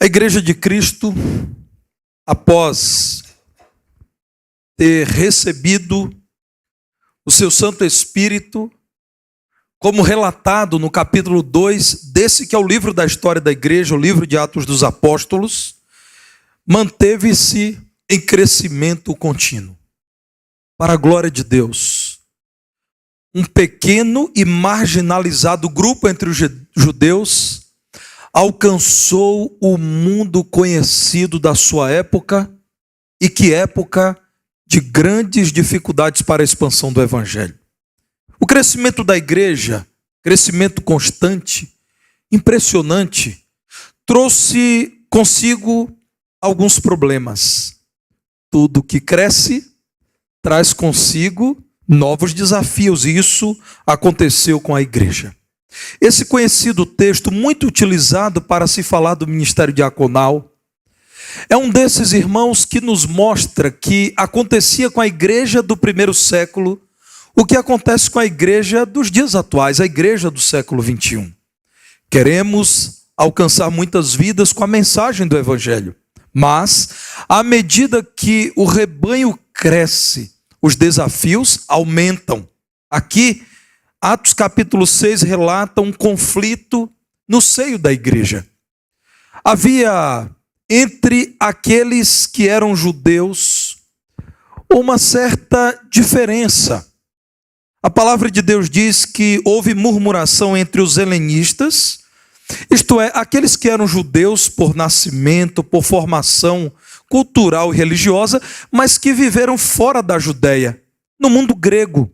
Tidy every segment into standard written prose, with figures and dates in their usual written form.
A Igreja de Cristo, após ter recebido o seu Santo Espírito, como relatado no capítulo 2, desse que é o livro da história da igreja, o livro de Atos dos Apóstolos, manteve-se em crescimento contínuo. Para a glória de Deus, um pequeno e marginalizado grupo entre os judeus alcançou o mundo conhecido da sua época, e que época de grandes dificuldades para a expansão do Evangelho. O crescimento da igreja, crescimento constante, impressionante, trouxe consigo alguns problemas. Tudo que cresce traz consigo novos desafios, e isso aconteceu com a igreja. Esse conhecido texto, muito utilizado para se falar do ministério diaconal, é um desses irmãos que nos mostra que acontecia com a igreja do primeiro século o que acontece com a igreja dos dias atuais, a igreja do século 21. Queremos alcançar muitas vidas com a mensagem do Evangelho, mas à medida que o rebanho cresce, os desafios aumentam. Aqui, Atos capítulo 6 relata um conflito no seio da igreja. Havia entre aqueles que eram judeus uma certa diferença. A palavra de Deus diz que houve murmuração entre os helenistas, isto é, aqueles que eram judeus por nascimento, por formação cultural e religiosa, mas que viveram fora da Judéia, no mundo grego.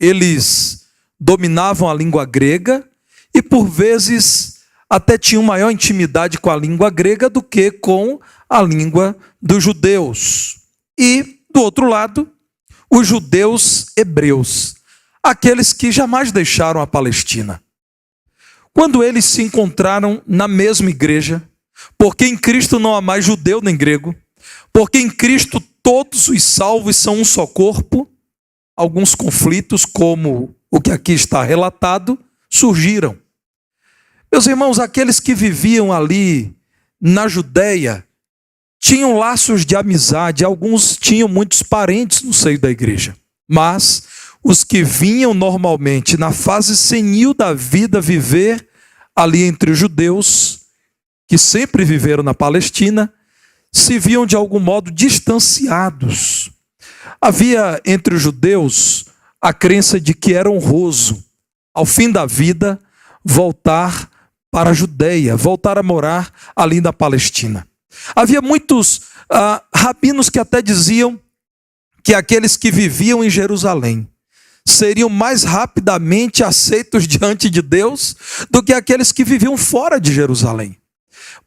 Eles dominavam a língua grega e, por vezes, até tinham maior intimidade com a língua grega do que com a língua dos judeus. E, do outro lado, os judeus hebreus, aqueles que jamais deixaram a Palestina. Quando eles se encontraram na mesma igreja, porque em Cristo não há mais judeu nem grego, porque em Cristo todos os salvos são um só corpo, alguns conflitos, como o que aqui está relatado, surgiram. Meus irmãos, aqueles que viviam ali na Judéia tinham laços de amizade, alguns tinham muitos parentes no seio da igreja, mas os que vinham normalmente na fase senil da vida viver ali entre os judeus, que sempre viveram na Palestina, se viam de algum modo distanciados. Havia entre os judeus a crença de que era honroso, ao fim da vida, voltar para a Judéia, voltar a morar ali na Palestina. Havia muitos rabinos que até diziam que aqueles que viviam em Jerusalém seriam mais rapidamente aceitos diante de Deus do que aqueles que viviam fora de Jerusalém.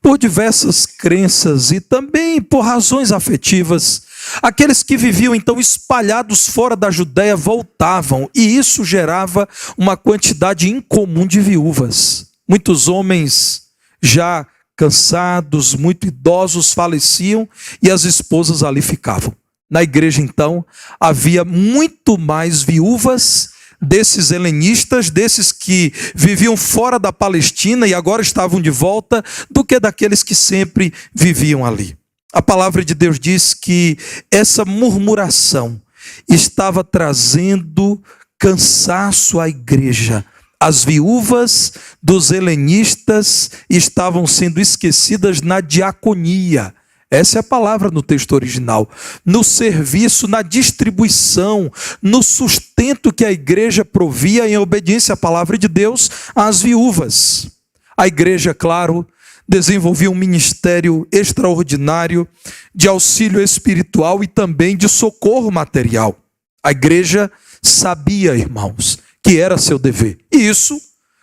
Por diversas crenças e também por razões afetivas, aqueles que viviam então espalhados fora da Judéia voltavam, e isso gerava uma quantidade incomum de viúvas. Muitos homens já cansados, muito idosos, faleciam e as esposas ali ficavam. Na igreja, então, havia muito mais viúvas desses helenistas, desses que viviam fora da Palestina e agora estavam de volta, do que daqueles que sempre viviam ali. A palavra de Deus diz que essa murmuração estava trazendo cansaço à igreja. As viúvas dos helenistas estavam sendo esquecidas na diaconia. Essa é a palavra no texto original. No serviço, na distribuição, no sustento que a igreja provia em obediência à palavra de Deus às viúvas. A igreja, claro, desenvolvia um ministério extraordinário de auxílio espiritual e também de socorro material. A igreja sabia, irmãos, que era seu dever. E isso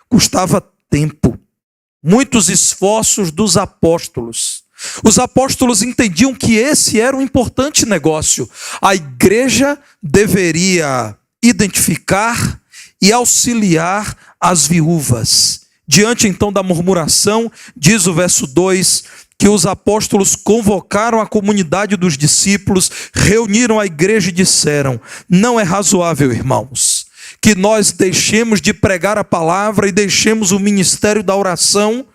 custava tempo, muitos esforços dos apóstolos. Os apóstolos entendiam que esse era um importante negócio. A igreja deveria identificar e auxiliar as viúvas. Diante então da murmuração, diz o verso 2, que os apóstolos convocaram a comunidade dos discípulos, reuniram a igreja e disseram: não é razoável, irmãos, que nós deixemos de pregar a palavra e deixemos o ministério da oração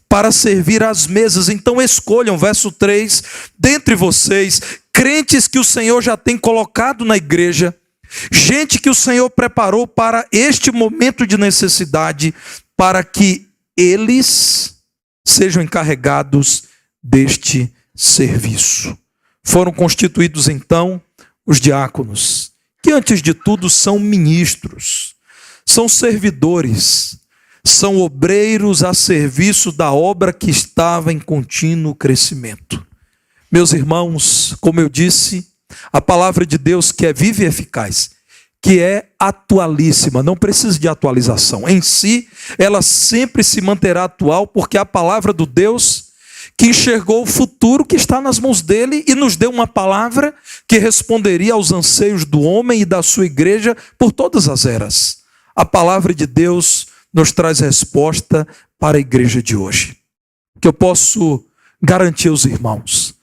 para servir às mesas. Então escolham, verso 3, dentre vocês, crentes que o Senhor já tem colocado na igreja, gente que o Senhor preparou para este momento de necessidade, para que eles sejam encarregados deste serviço. Foram constituídos então os diáconos, que antes de tudo são ministros, são servidores, são obreiros a serviço da obra que estava em contínuo crescimento. Meus irmãos, como eu disse, a palavra de Deus que é viva e eficaz, que é atualíssima, não precisa de atualização. Em si, ela sempre se manterá atual, porque é a palavra do Deus que enxergou o futuro que está nas mãos dele e nos deu uma palavra que responderia aos anseios do homem e da sua igreja por todas as eras. A palavra de Deus nos traz resposta para a igreja de hoje. O que eu posso garantir aos irmãos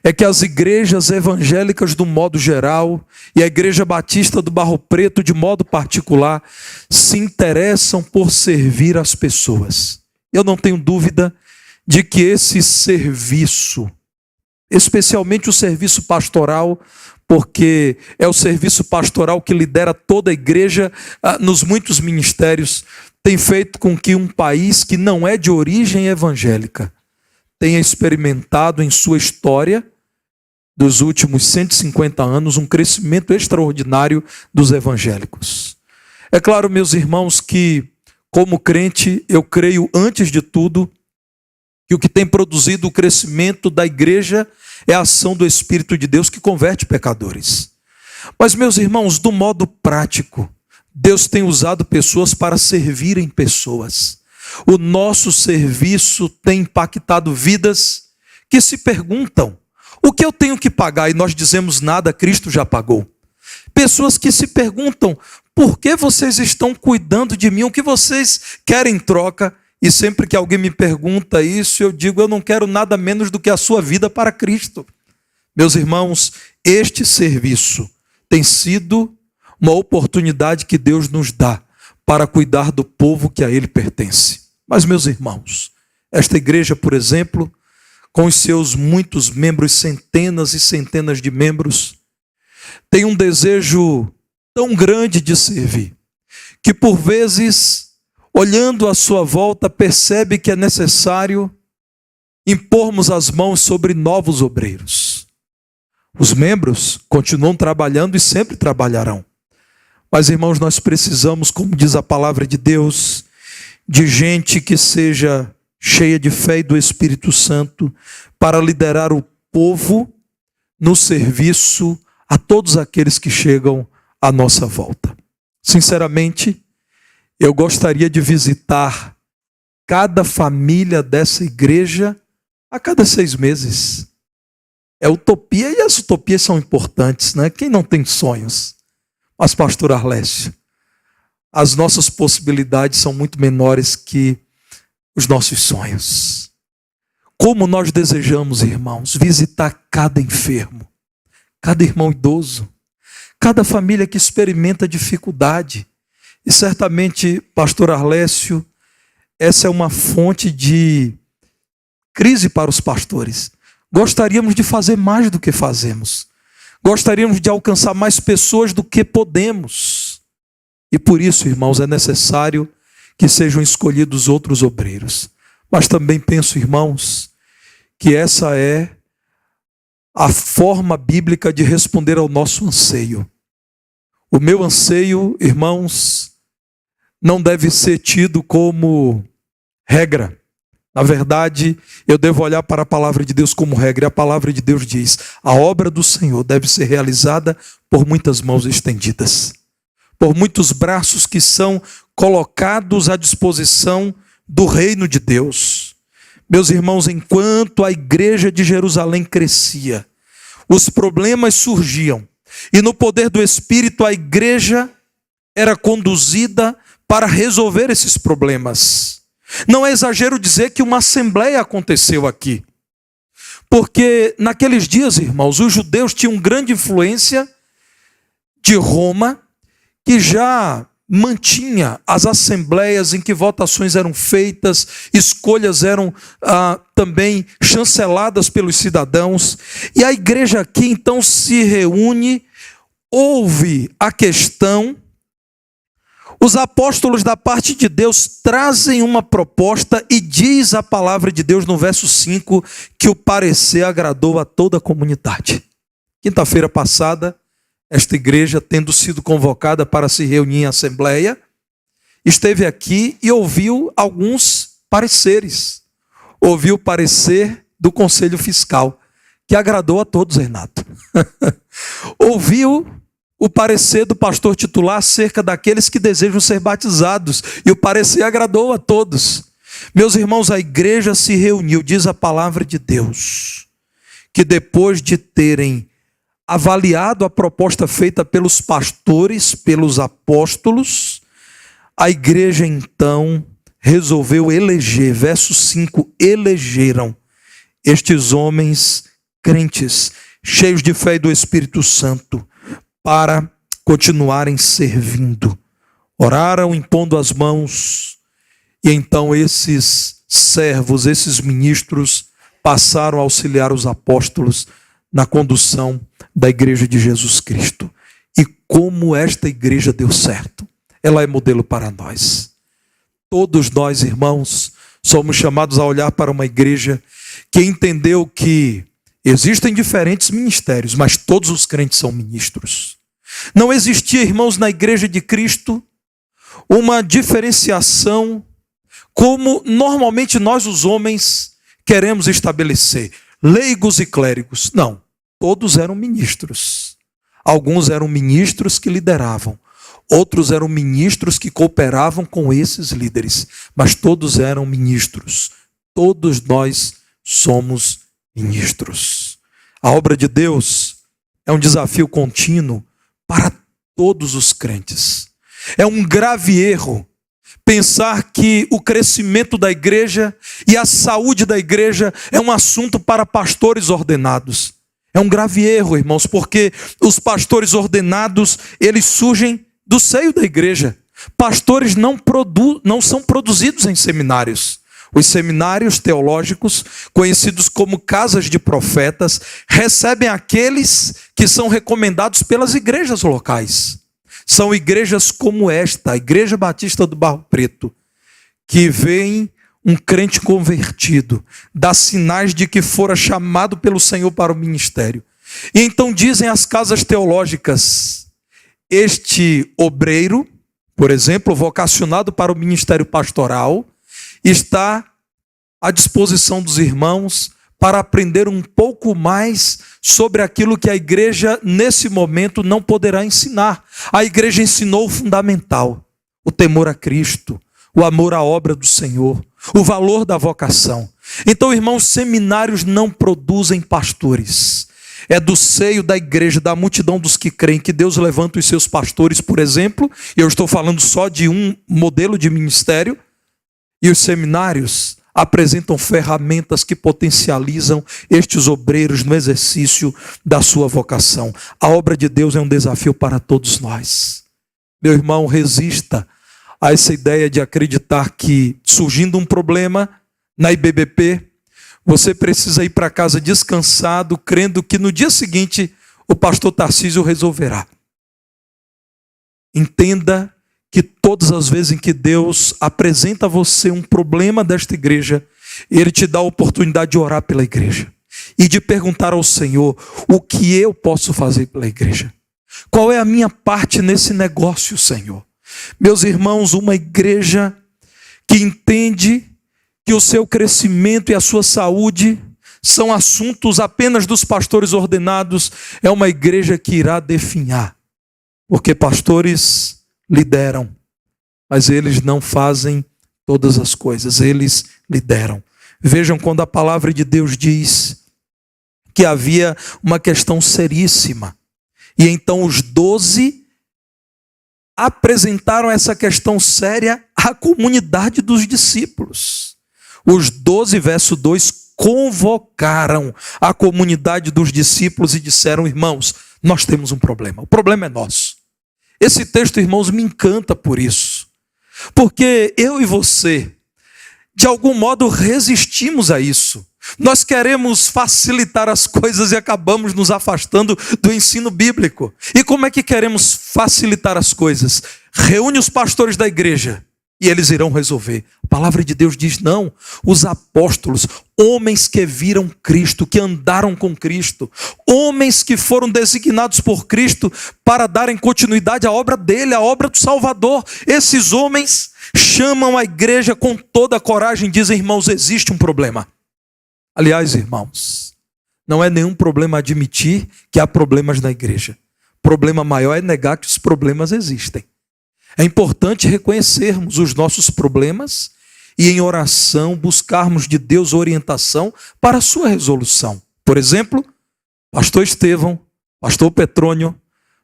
é que as igrejas evangélicas do modo geral e a Igreja Batista do Barro Preto de modo particular se interessam por servir as pessoas. Eu não tenho dúvida de que esse serviço, especialmente o serviço pastoral, porque é o serviço pastoral que lidera toda a igreja nos muitos ministérios, tem feito com que um país que não é de origem evangélica tenha experimentado em sua história dos últimos 150 anos um crescimento extraordinário dos evangélicos. É claro, meus irmãos, que como crente eu creio antes de tudo que o que tem produzido o crescimento da igreja é a ação do Espírito de Deus que converte pecadores. Mas, meus irmãos, do modo prático, Deus tem usado pessoas para servirem pessoas. O nosso serviço tem impactado vidas que se perguntam: o que eu tenho que pagar? E nós dizemos nada, Cristo já pagou. Pessoas que se perguntam: por que vocês estão cuidando de mim? O que vocês querem em troca? E sempre que alguém me pergunta isso, eu digo: eu não quero nada menos do que a sua vida para Cristo. Meus irmãos, este serviço tem sido uma oportunidade que Deus nos dá para cuidar do povo que a Ele pertence. Mas, meus irmãos, esta igreja, por exemplo, com os seus muitos membros, centenas e centenas de membros, tem um desejo tão grande de servir, que por vezes, olhando à sua volta, percebe que é necessário impormos as mãos sobre novos obreiros. Os membros continuam trabalhando e sempre trabalharão. Mas, irmãos, nós precisamos, como diz a palavra de Deus, de gente que seja cheia de fé e do Espírito Santo para liderar o povo no serviço a todos aqueles que chegam à nossa volta. Sinceramente, eu gostaria de visitar cada família dessa igreja a cada 6 meses. É utopia, e as utopias são importantes, né? Quem não tem sonhos? Mas, pastor Arlécio, as nossas possibilidades são muito menores que os nossos sonhos. Como nós desejamos, irmãos, visitar cada enfermo, cada irmão idoso, cada família que experimenta dificuldade. E certamente, pastor Arlécio, essa é uma fonte de crise para os pastores. Gostaríamos de fazer mais do que fazemos. Gostaríamos de alcançar mais pessoas do que podemos. E por isso, irmãos, é necessário que sejam escolhidos outros obreiros. Mas também penso, irmãos, que essa é a forma bíblica de responder ao nosso anseio. O meu anseio, irmãos, não deve ser tido como regra. Na verdade, eu devo olhar para a palavra de Deus como regra. E a palavra de Deus diz: a obra do Senhor deve ser realizada por muitas mãos estendidas, por muitos braços que são colocados à disposição do reino de Deus. Meus irmãos, enquanto a igreja de Jerusalém crescia, os problemas surgiam, e no poder do Espírito a igreja era conduzida para resolver esses problemas. Não é exagero dizer que uma assembleia aconteceu aqui, porque naqueles dias, irmãos, os judeus tinham grande influência de Roma, que já mantinha as assembleias em que votações eram feitas, escolhas eram também chanceladas pelos cidadãos. E a igreja aqui então se reúne, ouve a questão, os apóstolos da parte de Deus trazem uma proposta e diz a palavra de Deus no verso 5 que o parecer agradou a toda a comunidade. Quinta-feira passada, esta igreja, tendo sido convocada para se reunir em assembleia, esteve aqui e ouviu alguns pareceres. Ouviu o parecer do Conselho Fiscal, que agradou a todos, Renato. Ouviu o parecer do pastor titular acerca daqueles que desejam ser batizados, e o parecer agradou a todos. Meus irmãos, a igreja se reuniu, diz a palavra de Deus, que depois de terem avaliado a proposta feita pelos pastores, pelos apóstolos, a igreja então resolveu eleger, verso 5, elegeram estes homens crentes, cheios de fé e do Espírito Santo, para continuarem servindo. Oraram impondo as mãos, e então esses servos, esses ministros, passaram a auxiliar os apóstolos na condução da igreja de Jesus Cristo. E como esta igreja deu certo, ela é modelo para nós. Todos nós, irmãos, somos chamados a olhar para uma igreja que entendeu que existem diferentes ministérios, mas todos os crentes são ministros. Não existia, irmãos, na igreja de Cristo, uma diferenciação como normalmente nós, os homens, queremos estabelecer. Leigos e clérigos. Não, todos eram ministros. Alguns eram ministros que lideravam. Outros eram ministros que cooperavam com esses líderes. Mas todos eram ministros. Todos nós somos ministros. A obra de Deus é um desafio contínuo para todos os crentes. É um grave erro pensar que o crescimento da igreja e a saúde da igreja é um assunto para pastores ordenados. É um grave erro, irmãos, porque os pastores ordenados, eles surgem do seio da igreja. Pastores não são produzidos em seminários. Os seminários teológicos, conhecidos como casas de profetas, recebem aqueles que são recomendados pelas igrejas locais. São igrejas como esta, a Igreja Batista do Barro Preto, que veem um crente convertido, dá sinais de que fora chamado pelo Senhor para o ministério. E então dizem as casas teológicas, este obreiro, por exemplo, vocacionado para o ministério pastoral, está à disposição dos irmãos para aprender um pouco mais sobre aquilo que a igreja, nesse momento, não poderá ensinar. A igreja ensinou o fundamental, o temor a Cristo, o amor à obra do Senhor, o valor da vocação. Então, irmãos, seminários não produzem pastores. É do seio da igreja, da multidão dos que creem, que Deus levanta os seus pastores, por exemplo, e eu estou falando só de um modelo de ministério, e os seminários apresentam ferramentas que potencializam estes obreiros no exercício da sua vocação. A obra de Deus é um desafio para todos nós. Meu irmão, resista a essa ideia de acreditar que, surgindo um problema na IBBP, você precisa ir para casa descansado, crendo que no dia seguinte o pastor Tarcísio resolverá. Entenda que todas as vezes em que Deus apresenta a você um problema desta igreja, Ele te dá a oportunidade de orar pela igreja e de perguntar ao Senhor: o que eu posso fazer pela igreja? Qual é a minha parte nesse negócio, Senhor? Meus irmãos, uma igreja que entende que o seu crescimento e a sua saúde são assuntos apenas dos pastores ordenados, é uma igreja que irá definhar, porque pastores lideram, mas eles não fazem todas as coisas, eles lideram. Vejam quando a palavra de Deus diz que havia uma questão seríssima, e então os 12 apresentaram essa questão séria à comunidade dos discípulos. Os 12, verso 2, convocaram a comunidade dos discípulos e disseram: irmãos, nós temos um problema, o problema é nosso. Esse texto, irmãos, me encanta por isso. Porque eu e você, de algum modo, resistimos a isso. Nós queremos facilitar as coisas e acabamos nos afastando do ensino bíblico. E como é que queremos facilitar as coisas? Reúne os pastores da igreja e eles irão resolver. A palavra de Deus diz não. Os apóstolos, homens que viram Cristo, que andaram com Cristo, homens que foram designados por Cristo para darem continuidade à obra dele, à obra do Salvador. Esses homens chamam a igreja com toda a coragem e dizem: irmãos, existe um problema. Aliás, irmãos, não é nenhum problema admitir que há problemas na igreja. O problema maior é negar que os problemas existem. É importante reconhecermos os nossos problemas e, em oração, buscarmos de Deus orientação para a sua resolução. Por exemplo, pastor Estevão, pastor Petrônio,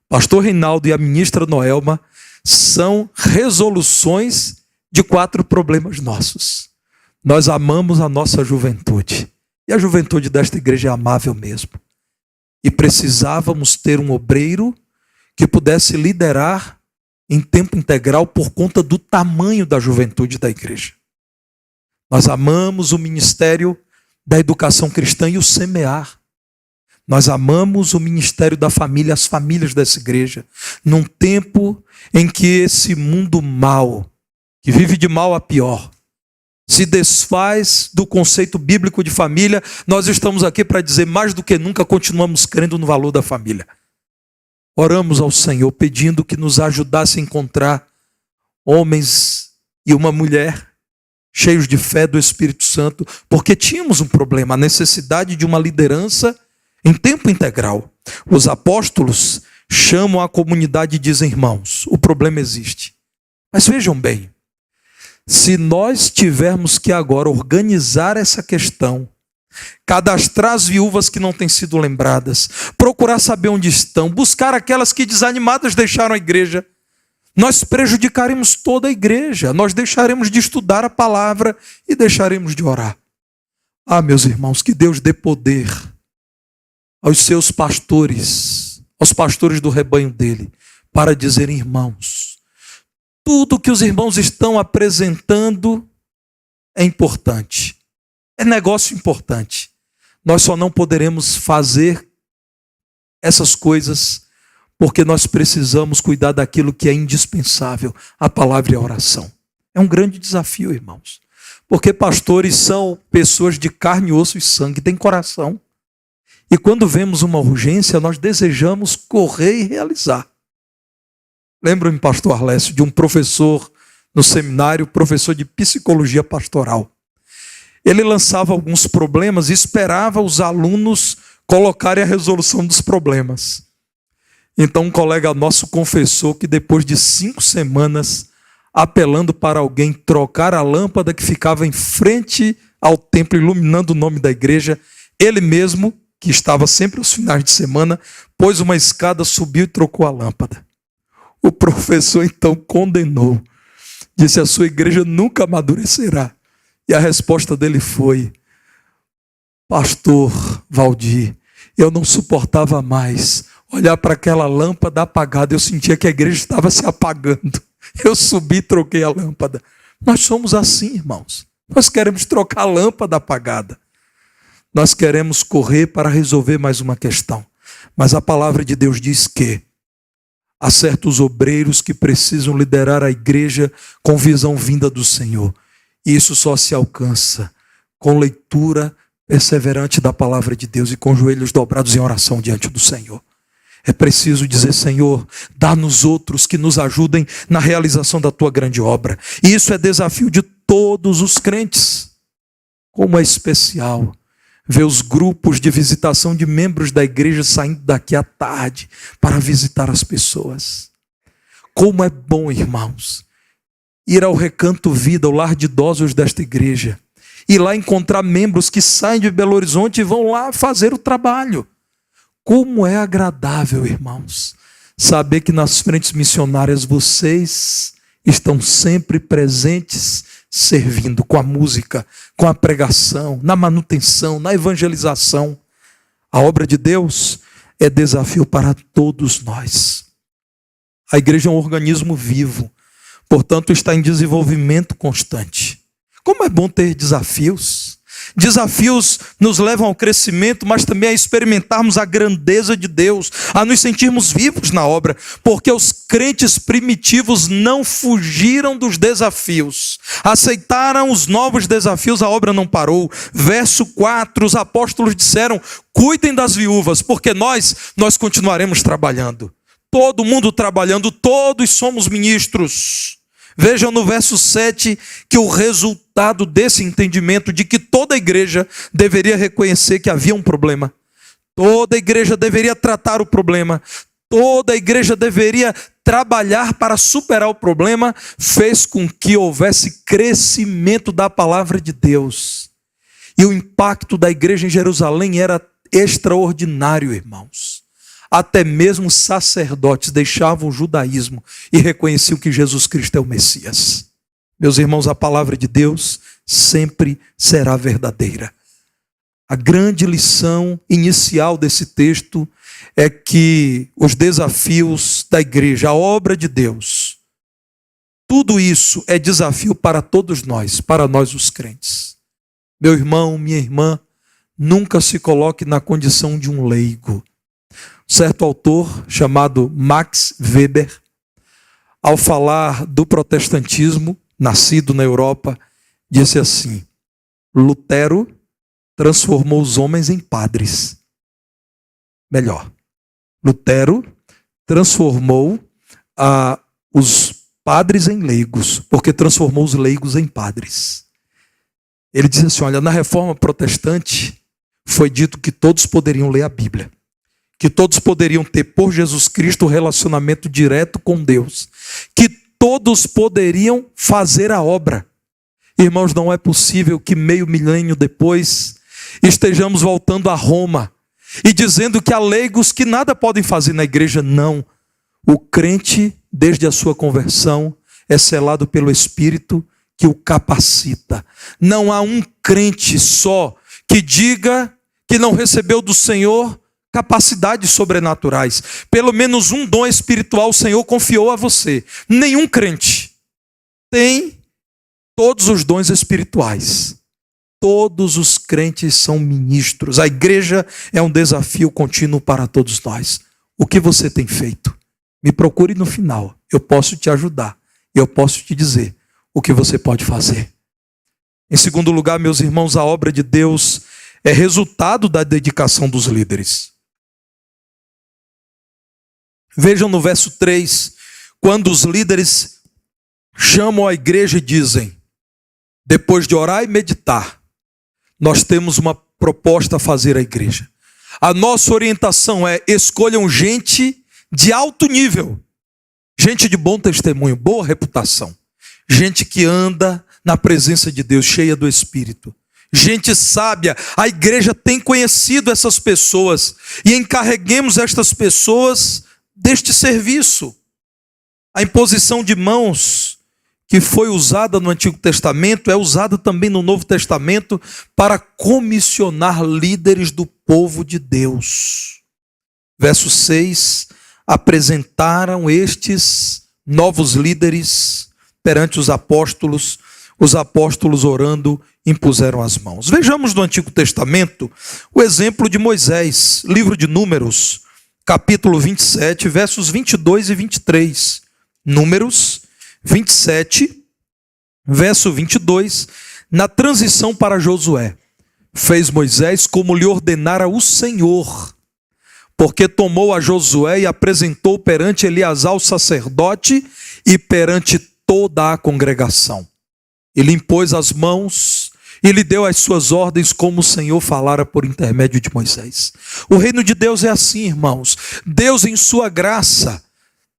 pastor Reinaldo e a ministra Noelma são resoluções de 4 problemas nossos. Nós amamos a nossa juventude. E a juventude desta igreja é amável mesmo. E precisávamos ter um obreiro que pudesse liderar em tempo integral por conta do tamanho da juventude da igreja. Nós amamos o ministério da educação cristã e o semear. Nós amamos o ministério da família, as famílias dessa igreja. Num tempo em que esse mundo mau, que vive de mal a pior, se desfaz do conceito bíblico de família, nós estamos aqui para dizer: mais do que nunca continuamos crendo no valor da família. Oramos ao Senhor pedindo que nos ajudasse a encontrar homens e uma mulher cheios de fé do Espírito Santo, porque tínhamos um problema, a necessidade de uma liderança em tempo integral. Os apóstolos chamam a comunidade e dizem: irmãos, o problema existe. Mas vejam bem, se nós tivermos que agora organizar essa questão, cadastrar as viúvas que não têm sido lembradas, procurar saber onde estão, buscar aquelas que desanimadas deixaram a igreja, nós prejudicaremos toda a igreja, nós deixaremos de estudar a palavra e deixaremos de orar. Ah, meus irmãos, que Deus dê poder aos seus pastores, aos pastores do rebanho dele, para dizerem: irmãos, tudo que os irmãos estão apresentando é importante. É negócio importante. Nós só não poderemos fazer essas coisas porque nós precisamos cuidar daquilo que é indispensável, a palavra e a oração. É um grande desafio, irmãos. Porque pastores são pessoas de carne, osso e sangue, têm coração. E quando vemos uma urgência, nós desejamos correr e realizar. Lembro-me, pastor Arlécio, de um professor no seminário, professor de psicologia pastoral. Ele lançava alguns problemas e esperava os alunos colocarem a resolução dos problemas. Então um colega nosso confessou que depois de 5 semanas, apelando para alguém trocar a lâmpada que ficava em frente ao templo, iluminando o nome da igreja, ele mesmo, que estava sempre aos finais de semana, pôs uma escada, subiu e trocou a lâmpada. O professor então condenou. Disse: a sua igreja nunca amadurecerá. E a resposta dele foi: pastor Valdir, eu não suportava mais olhar para aquela lâmpada apagada. Eu sentia que a igreja estava se apagando. Eu subi e troquei a lâmpada. Nós somos assim, irmãos. Nós queremos trocar a lâmpada apagada. Nós queremos correr para resolver mais uma questão. Mas a palavra de Deus diz que há certos obreiros que precisam liderar a igreja com visão vinda do Senhor. E isso só se alcança com leitura perseverante da palavra de Deus e com joelhos dobrados em oração diante do Senhor. É preciso dizer: Senhor, dá-nos outros que nos ajudem na realização da tua grande obra. E isso é desafio de todos os crentes. Como é especial ver os grupos de visitação de membros da igreja saindo daqui à tarde para visitar as pessoas. Como é bom, irmãos, ir ao Recanto Vida, ao lar de idosos desta igreja, e lá encontrar membros que saem de Belo Horizonte e vão lá fazer o trabalho. Como é agradável, irmãos, saber que nas frentes missionárias vocês estão sempre presentes, servindo com a música, com a pregação, na manutenção, na evangelização. A obra de Deus é desafio para todos nós. A igreja é um organismo vivo, portanto está em desenvolvimento constante. Como é bom ter desafios. Desafios nos levam ao crescimento, mas também a experimentarmos a grandeza de Deus, a nos sentirmos vivos na obra, porque os crentes primitivos não fugiram dos desafios, aceitaram os novos desafios, a obra não parou. Verso 4, os apóstolos disseram: cuidem das viúvas, porque nós continuaremos trabalhando. Todo mundo trabalhando, todos somos ministros. Vejam no verso 7 que o resultado desse entendimento de que toda a igreja deveria reconhecer que havia um problema, toda a igreja deveria tratar o problema, toda a igreja deveria trabalhar para superar o problema, fez com que houvesse crescimento da palavra de Deus. E o impacto da igreja em Jerusalém era extraordinário, irmãos. Até mesmo sacerdotes deixavam o judaísmo e reconheciam que Jesus Cristo é o Messias. Meus irmãos, a palavra de Deus sempre será verdadeira. A grande lição inicial desse texto é que os desafios da igreja, a obra de Deus, tudo isso é desafio para todos nós, para nós os crentes. Meu irmão, minha irmã, nunca se coloque na condição de um leigo. Certo autor chamado Max Weber, ao falar do protestantismo, nascido na Europa, disse assim: Lutero transformou os homens em padres. Melhor, Lutero transformou os padres em leigos, porque transformou os leigos em padres. Ele diz assim: olha, na reforma protestante foi dito que todos poderiam ler a Bíblia, que todos poderiam ter por Jesus Cristo um relacionamento direto com Deus, que todos poderiam fazer a obra. Irmãos, não é possível que meio milênio depois estejamos voltando a Roma e dizendo que há leigos que nada podem fazer na igreja. Não. O crente, desde a sua conversão, é selado pelo Espírito que o capacita. Não há um crente só que diga que não recebeu do Senhor capacidades sobrenaturais. Pelo menos um dom espiritual o Senhor confiou a você. Nenhum crente tem todos os dons espirituais. Todos os crentes são ministros. A igreja é um desafio contínuo para todos nós. O que você tem feito? Me procure no final. Eu posso te ajudar. Eu posso te dizer o que você pode fazer. Em segundo lugar, meus irmãos, a obra de Deus é resultado da dedicação dos líderes. Vejam no verso 3, quando os líderes chamam a igreja e dizem: depois de orar e meditar, nós temos uma proposta a fazer à igreja. A nossa orientação é: escolham gente de alto nível, gente de bom testemunho, boa reputação, gente que anda na presença de Deus, cheia do Espírito, gente sábia. A igreja tem conhecido essas pessoas e encarreguemos estas pessoas deste serviço. A imposição de mãos que foi usada no Antigo Testamento é usada também no Novo Testamento para comissionar líderes do povo de Deus. Verso 6, apresentaram estes novos líderes perante os apóstolos orando, impuseram as mãos. Vejamos no Antigo Testamento o exemplo de Moisés, livro de Números, capítulo 27, versos 22 e 23. Números 27, verso 22, na transição para Josué. Fez Moisés como lhe ordenara o Senhor, porque tomou a Josué e apresentou perante Eleazar o sacerdote e perante toda a congregação. Ele impôs as mãos e lhe deu as suas ordens como o Senhor falara por intermédio de Moisés. O reino de Deus é assim, irmãos. Deus, em sua graça,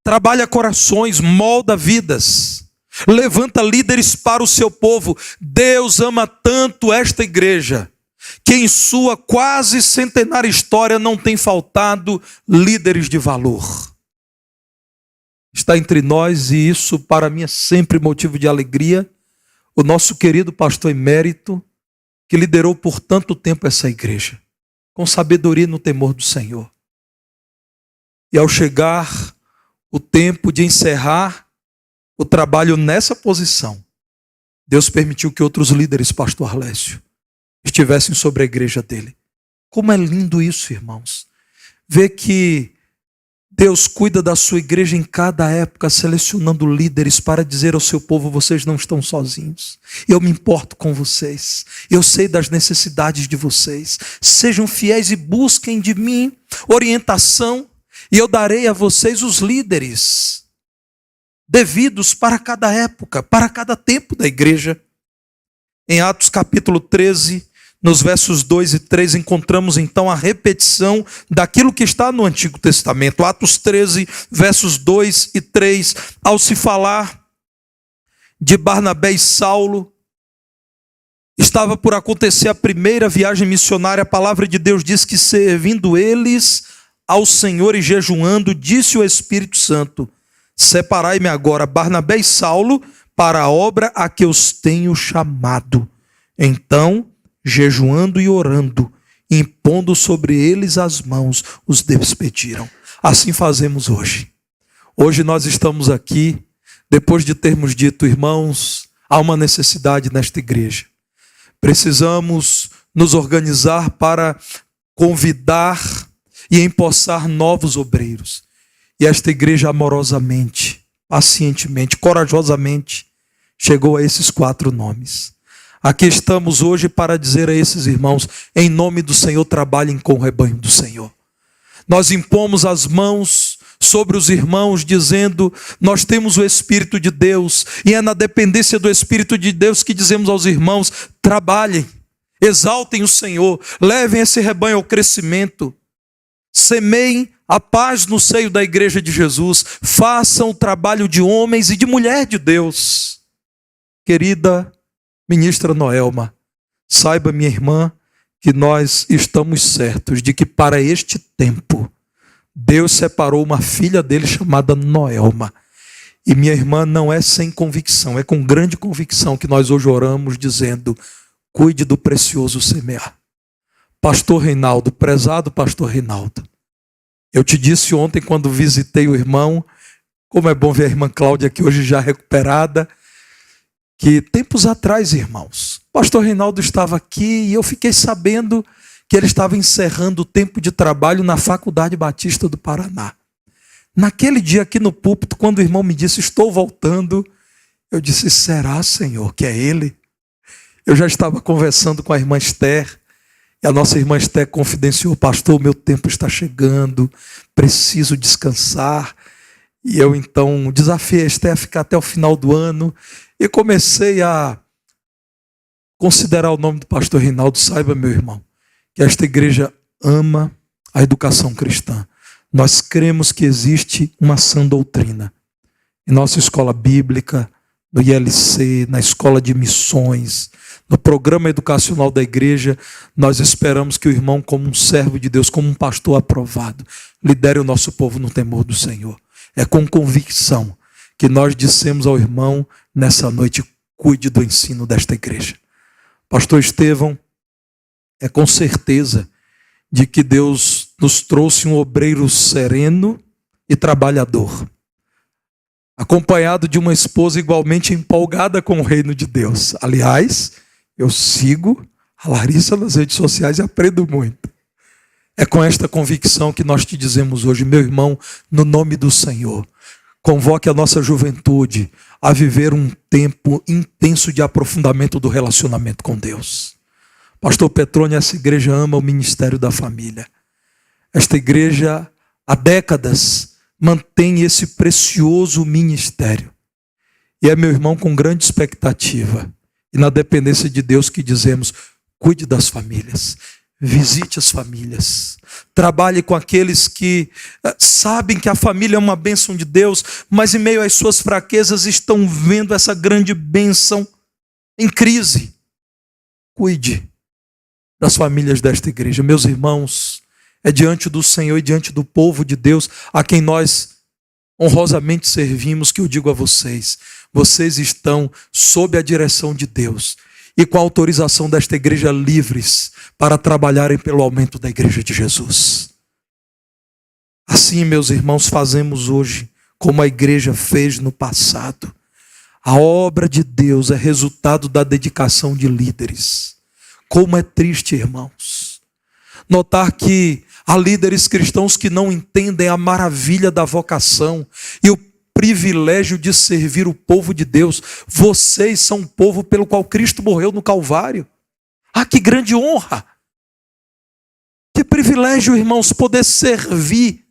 trabalha corações, molda vidas, levanta líderes para o seu povo. Deus ama tanto esta igreja que em sua quase centenária história não tem faltado líderes de valor. Está entre nós, e isso para mim é sempre motivo de alegria, o nosso querido pastor emérito, que liderou por tanto tempo essa igreja, com sabedoria no temor do Senhor. E ao chegar o tempo de encerrar o trabalho nessa posição, Deus permitiu que outros líderes, pastor Arlésio, estivessem sobre a igreja dele. Como é lindo isso, irmãos. Ver que Deus cuida da sua igreja em cada época, selecionando líderes para dizer ao seu povo: vocês não estão sozinhos. Eu me importo com vocês. Eu sei das necessidades de vocês. Sejam fiéis e busquem de mim orientação, e eu darei a vocês os líderes devidos para cada época, para cada tempo da igreja. Em Atos capítulo 13, nos versos 2 e 3, encontramos então a repetição daquilo que está no Antigo Testamento. Atos 13, versos 2 e 3, ao se falar de Barnabé e Saulo, estava por acontecer a primeira viagem missionária. A palavra de Deus diz que, servindo eles ao Senhor e jejuando, disse o Espírito Santo: separai-me agora Barnabé e Saulo para a obra a que os tenho chamado. Então, jejuando e orando, impondo sobre eles as mãos, os despediram. Assim fazemos hoje. Hoje nós estamos aqui, depois de termos dito: irmãos, há uma necessidade nesta igreja. Precisamos nos organizar para convidar e empossar novos obreiros. E esta igreja amorosamente, pacientemente, corajosamente, chegou a esses 4 nomes. Aqui estamos hoje para dizer a esses irmãos: em nome do Senhor, trabalhem com o rebanho do Senhor. Nós impomos as mãos sobre os irmãos, dizendo: nós temos o Espírito de Deus, e é na dependência do Espírito de Deus que dizemos aos irmãos: trabalhem, exaltem o Senhor, levem esse rebanho ao crescimento, semeiem a paz no seio da igreja de Jesus, façam o trabalho de homens e de mulher de Deus. Querida ministra Noelma, saiba, minha irmã, que nós estamos certos de que para este tempo Deus separou uma filha dele chamada Noelma. E minha irmã, não é sem convicção, é com grande convicção que nós hoje oramos dizendo: cuide do precioso semear. Pastor Reinaldo, prezado pastor Reinaldo, eu te disse ontem quando visitei o irmão, como é bom ver a irmã Cláudia aqui hoje já recuperada, que tempos atrás, irmãos, o pastor Reinaldo estava aqui e eu fiquei sabendo que ele estava encerrando o tempo de trabalho na Faculdade Batista do Paraná. Naquele dia aqui no púlpito, quando o irmão me disse: estou voltando, eu disse: será, Senhor, que é ele? Eu já estava conversando com a irmã Esther, e a nossa irmã Esther confidenciou: pastor, o meu tempo está chegando, preciso descansar. E eu então desafiei a Esther a ficar até o final do ano, e comecei a considerar o nome do pastor Reinaldo. Saiba, meu irmão, que esta igreja ama a educação cristã. Nós cremos que existe uma sã doutrina. Em nossa escola bíblica, no ILC, na escola de missões, no programa educacional da igreja, nós esperamos que o irmão, como um servo de Deus, como um pastor aprovado, lidere o nosso povo no temor do Senhor. É com convicção que nós dissemos ao irmão nessa noite: cuide do ensino desta igreja. Pastor Estevão, é com certeza de que Deus nos trouxe um obreiro sereno e trabalhador, acompanhado de uma esposa igualmente empolgada com o reino de Deus. Aliás, eu sigo a Larissa nas redes sociais e aprendo muito. É com esta convicção que nós te dizemos hoje: meu irmão, no nome do Senhor, convoque a nossa juventude a viver um tempo intenso de aprofundamento do relacionamento com Deus. Pastor Petrônio, essa igreja ama o ministério da família. Esta igreja, há décadas, mantém esse precioso ministério. E é, meu irmão, com grande expectativa e na dependência de Deus que dizemos: cuide das famílias, visite as famílias, trabalhe com aqueles que sabem que a família é uma bênção de Deus, mas em meio às suas fraquezas estão vendo essa grande bênção em crise. Cuide das famílias desta igreja. Meus irmãos, é diante do Senhor e diante do povo de Deus, a quem nós honrosamente servimos, que eu digo a vocês: vocês estão sob a direção de Deus e com a autorização desta igreja livres para trabalharem pelo aumento da igreja de Jesus. Assim, meus irmãos, fazemos hoje como a igreja fez no passado. A obra de Deus é resultado da dedicação de líderes. Como é triste, irmãos, notar que há líderes cristãos que não entendem a maravilha da vocação e o privilégio de servir o povo de Deus. Vocês são o povo pelo qual Cristo morreu no Calvário. Ah, que grande honra! Que privilégio, irmãos, poder servir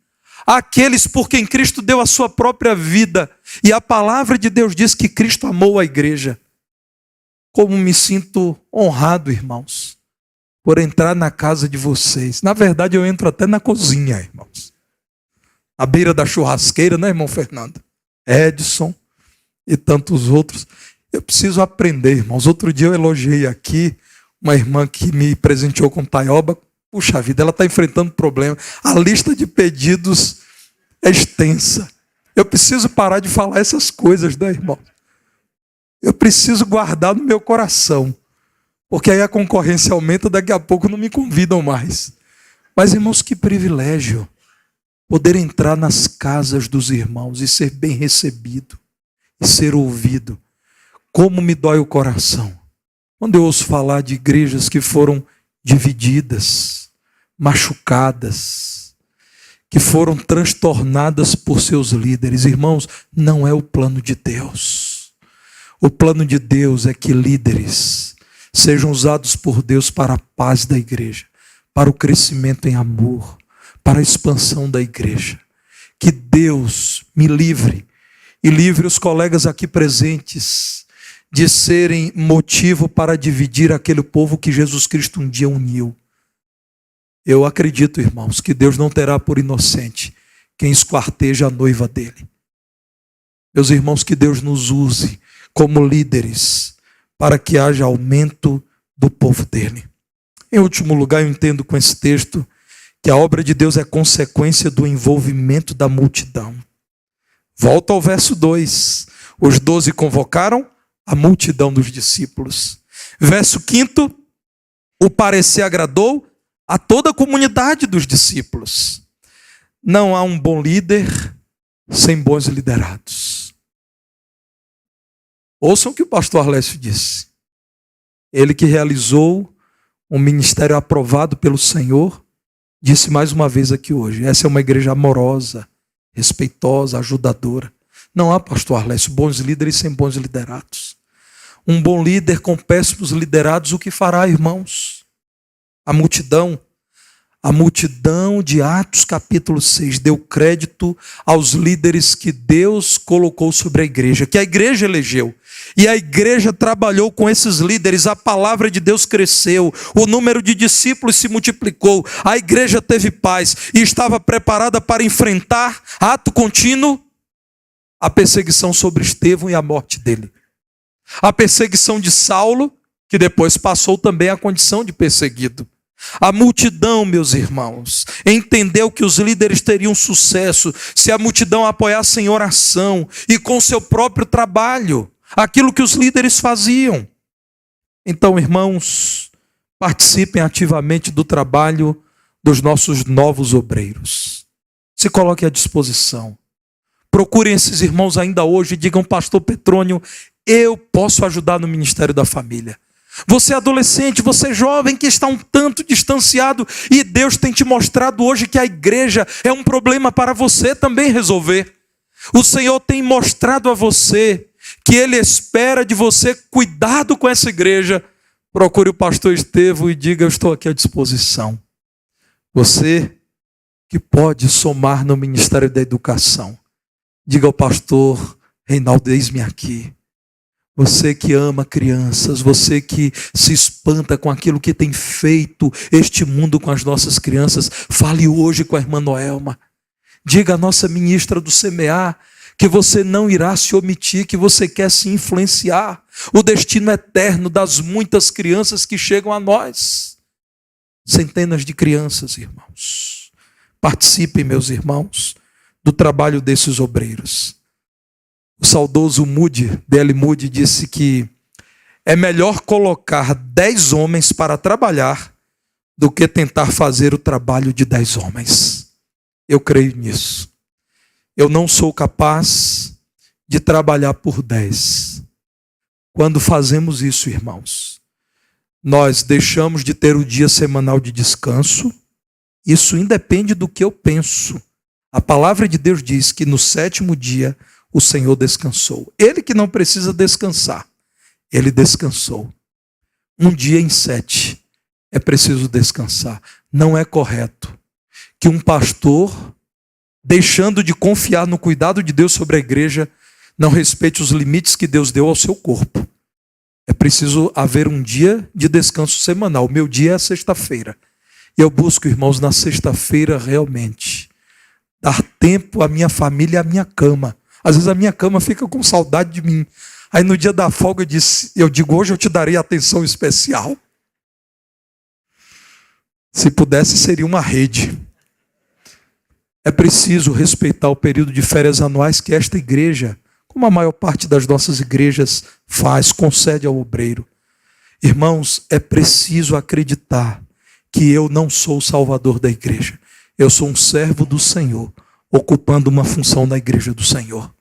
aqueles por quem Cristo deu a sua própria vida. E a palavra de Deus diz que Cristo amou a igreja. Como me sinto honrado, irmãos, por entrar na casa de vocês. Na verdade, eu entro até na cozinha, irmãos. À beira da churrasqueira, né, irmão Fernando? Edson e tantos outros. Eu preciso aprender, irmãos. Outro dia eu elogiei aqui uma irmã que me presenteou com taioba. Puxa vida, ela está enfrentando problema. A lista de pedidos é extensa. Eu preciso parar de falar essas coisas, né, irmão? Eu preciso guardar no meu coração. Porque aí a concorrência aumenta, daqui a pouco não me convidam mais. Mas, irmãos, que privilégio poder entrar nas casas dos irmãos e ser bem recebido e ser ouvido. Como me dói o coração quando eu ouço falar de igrejas que foram divididas, machucadas, que foram transtornadas por seus líderes. Irmãos, não é o plano de Deus. O plano de Deus é que líderes sejam usados por Deus para a paz da igreja, para o crescimento em amor, para a expansão da igreja. Que Deus me livre e livre os colegas aqui presentes de serem motivo para dividir aquele povo que Jesus Cristo um dia uniu. Eu acredito, irmãos, que Deus não terá por inocente quem esquarteja a noiva dele. Meus irmãos, que Deus nos use como líderes para que haja aumento do povo dele. Em último lugar, eu entendo com esse texto que a obra de Deus é consequência do envolvimento da multidão. Volta ao verso 2. Os 12 convocaram a multidão dos discípulos. Verso 5, o parecer agradou a toda a comunidade dos discípulos. Não há um bom líder sem bons liderados. Ouçam o que o pastor Arlécio disse. Ele que realizou um ministério aprovado pelo Senhor, disse mais uma vez aqui hoje, essa é uma igreja amorosa, respeitosa, ajudadora. Não há, pastor Arlécio, bons líderes sem bons liderados. Um bom líder com péssimos liderados, o que fará, irmãos? A multidão de Atos capítulo 6 deu crédito aos líderes que Deus colocou sobre a igreja, que a igreja elegeu. E a igreja trabalhou com esses líderes, a palavra de Deus cresceu, o número de discípulos se multiplicou, a igreja teve paz e estava preparada para enfrentar, ato contínuo, a perseguição sobre Estevão e a morte dele. A perseguição de Saulo, que depois passou também a condição de perseguido. A multidão, meus irmãos, entendeu que os líderes teriam sucesso se a multidão apoiasse em oração e com seu próprio trabalho, aquilo que os líderes faziam. Então, irmãos, participem ativamente do trabalho dos nossos novos obreiros. Se coloquem à disposição. Procurem esses irmãos ainda hoje e digam, pastor Petrônio, eu posso ajudar no ministério da família. Você adolescente, você jovem que está um tanto distanciado e Deus tem te mostrado hoje que a igreja é um problema para você também resolver. O Senhor tem mostrado a você que Ele espera de você cuidado com essa igreja. Procure o pastor Estevão e diga, eu estou aqui à disposição. Você que pode somar no ministério da educação, diga ao pastor Reinaldo, eis-me aqui. Você que ama crianças, você que se espanta com aquilo que tem feito este mundo com as nossas crianças, fale hoje com a irmã Noelma. Diga à nossa ministra do Semear que você não irá se omitir, que você quer se influenciar. O destino eterno das muitas crianças que chegam a nós. Centenas de crianças, irmãos. Participem, meus irmãos, do trabalho desses obreiros. O saudoso D.L. Moody disse que é melhor colocar 10 homens para trabalhar do que tentar fazer o trabalho de 10 homens. Eu creio nisso. Eu não sou capaz de trabalhar por 10. Quando fazemos isso, irmãos, nós deixamos de ter o dia semanal de descanso. Isso independe do que eu penso. A palavra de Deus diz que no 7º dia o Senhor descansou. Ele que não precisa descansar, ele descansou. Um dia em 7 é preciso descansar. Não é correto que um pastor, deixando de confiar no cuidado de Deus sobre a igreja, não respeite os limites que Deus deu ao seu corpo. É preciso haver um dia de descanso semanal. O meu dia é a sexta-feira. E eu busco, irmãos, na sexta-feira realmente dar tempo à minha família e à minha cama. Às vezes a minha cama fica com saudade de mim. Aí no dia da folga eu digo, hoje eu te darei atenção especial. Se pudesse, seria uma rede. É preciso respeitar o período de férias anuais que esta igreja, como a maior parte das nossas igrejas faz, concede ao obreiro. Irmãos, é preciso acreditar que eu não sou o salvador da igreja. Eu sou um servo do Senhor, ocupando uma função na igreja do Senhor.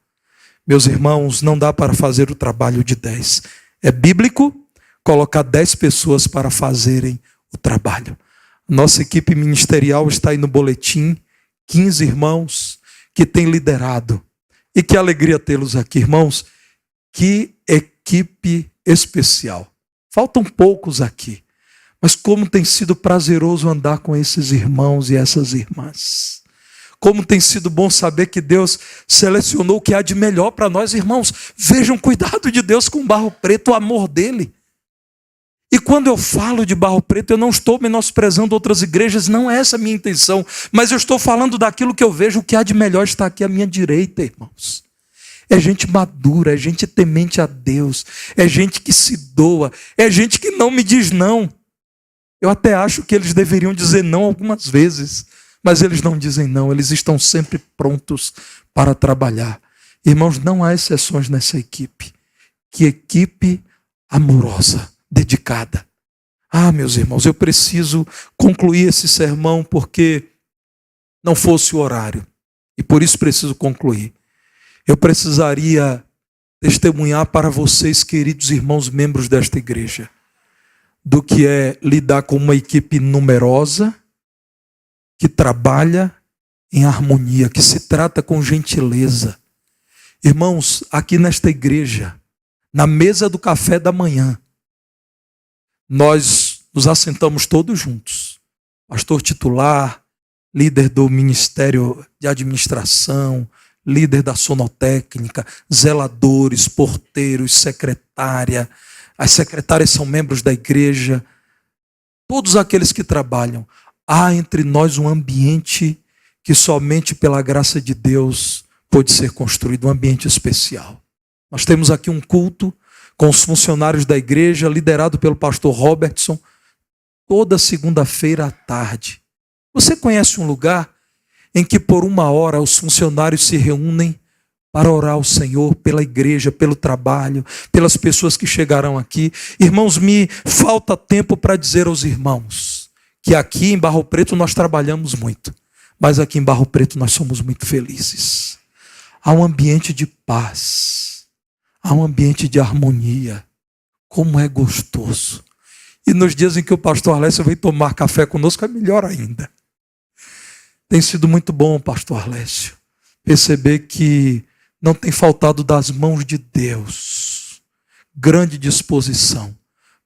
Meus irmãos, não dá para fazer o trabalho de 10. É bíblico colocar 10 pessoas para fazerem o trabalho. Nossa equipe ministerial está aí no boletim, 15 irmãos que têm liderado. E que alegria tê-los aqui, irmãos. Que equipe especial. Faltam poucos aqui. Mas como tem sido prazeroso andar com esses irmãos e essas irmãs. Como tem sido bom saber que Deus selecionou o que há de melhor para nós, irmãos. Vejam o cuidado de Deus com Barro Preto, o amor dele. E quando eu falo de Barro Preto, eu não estou menosprezando outras igrejas, não é essa a minha intenção. Mas eu estou falando daquilo que eu vejo, o que há de melhor está aqui à minha direita, irmãos. É gente madura, é gente temente a Deus, é gente que se doa, é gente que não me diz não. Eu até acho que eles deveriam dizer não algumas vezes, mas eles não dizem não, eles estão sempre prontos para trabalhar. Irmãos, não há exceções nessa equipe. Que equipe amorosa, dedicada. Ah, meus irmãos, eu preciso concluir esse sermão porque não fosse o horário. E por isso preciso concluir. Eu precisaria testemunhar para vocês, queridos irmãos membros desta igreja, do que é lidar com uma equipe numerosa, que trabalha em harmonia, que se trata com gentileza. Irmãos, aqui nesta igreja, na mesa do café da manhã, nós nos assentamos todos juntos. Pastor titular, líder do Ministério de Administração, líder da sonotécnica, zeladores, porteiros, secretária. As secretárias são membros da igreja. Todos aqueles que trabalham. Há entre nós um ambiente que somente pela graça de Deus pode ser construído, um ambiente especial. Nós temos aqui um culto com os funcionários da igreja, liderado pelo pastor Robertson, toda segunda-feira à tarde. Você conhece um lugar em que por 1 hora os funcionários se reúnem para orar ao Senhor pela igreja, pelo trabalho, pelas pessoas que chegarão aqui? Irmãos, me falta tempo para dizer aos irmãos que aqui em Barro Preto nós trabalhamos muito, mas aqui em Barro Preto nós somos muito felizes. Há um ambiente de paz, há um ambiente de harmonia. Como é gostoso. E nos dias em que o pastor Arlécio veio tomar café conosco, é melhor ainda. Tem sido muito bom, pastor Arlécio, perceber que não tem faltado das mãos de Deus grande disposição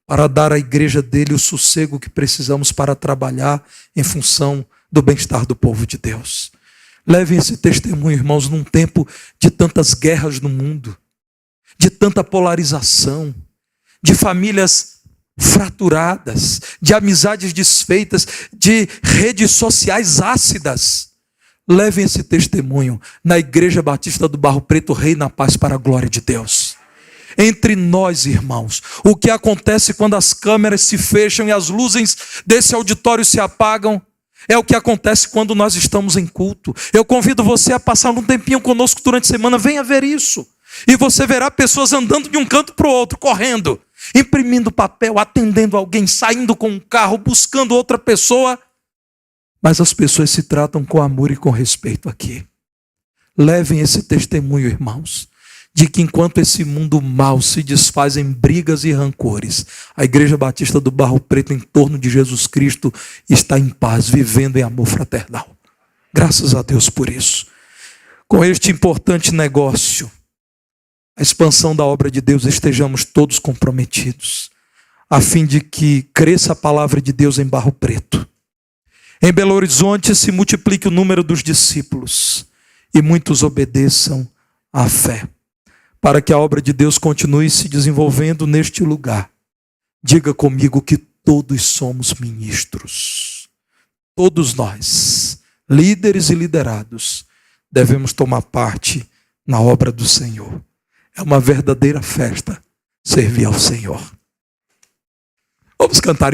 para dar à igreja dele o sossego que precisamos para trabalhar em função do bem-estar do povo de Deus. Levem esse testemunho, irmãos, num tempo de tantas guerras no mundo, de tanta polarização, de famílias fraturadas, de amizades desfeitas, de redes sociais ácidas. Levem esse testemunho na Igreja Batista do Barro Preto, reina a paz para a glória de Deus. Entre nós, irmãos, o que acontece quando as câmeras se fecham e as luzes desse auditório se apagam, é o que acontece quando nós estamos em culto. Eu convido você a passar um tempinho conosco durante a semana, venha ver isso. E você verá pessoas andando de um canto para o outro, correndo, imprimindo papel, atendendo alguém, saindo com um carro, buscando outra pessoa. Mas as pessoas se tratam com amor e com respeito aqui. levem esse testemunho, irmãos, de que enquanto esse mundo mal se desfaz em brigas e rancores, a Igreja Batista do Barro Preto, em torno de Jesus Cristo, está em paz, vivendo em amor fraternal. Graças a Deus por isso. Com este importante negócio, a expansão da obra de Deus, estejamos todos comprometidos, a fim de que cresça a palavra de Deus em Barro Preto. Em Belo Horizonte se multiplique o número dos discípulos e muitos obedeçam à fé, para que a obra de Deus continue se desenvolvendo neste lugar. Diga comigo que todos somos ministros. Todos nós, líderes e liderados, devemos tomar parte na obra do Senhor. É uma verdadeira festa servir ao Senhor. Vamos cantar.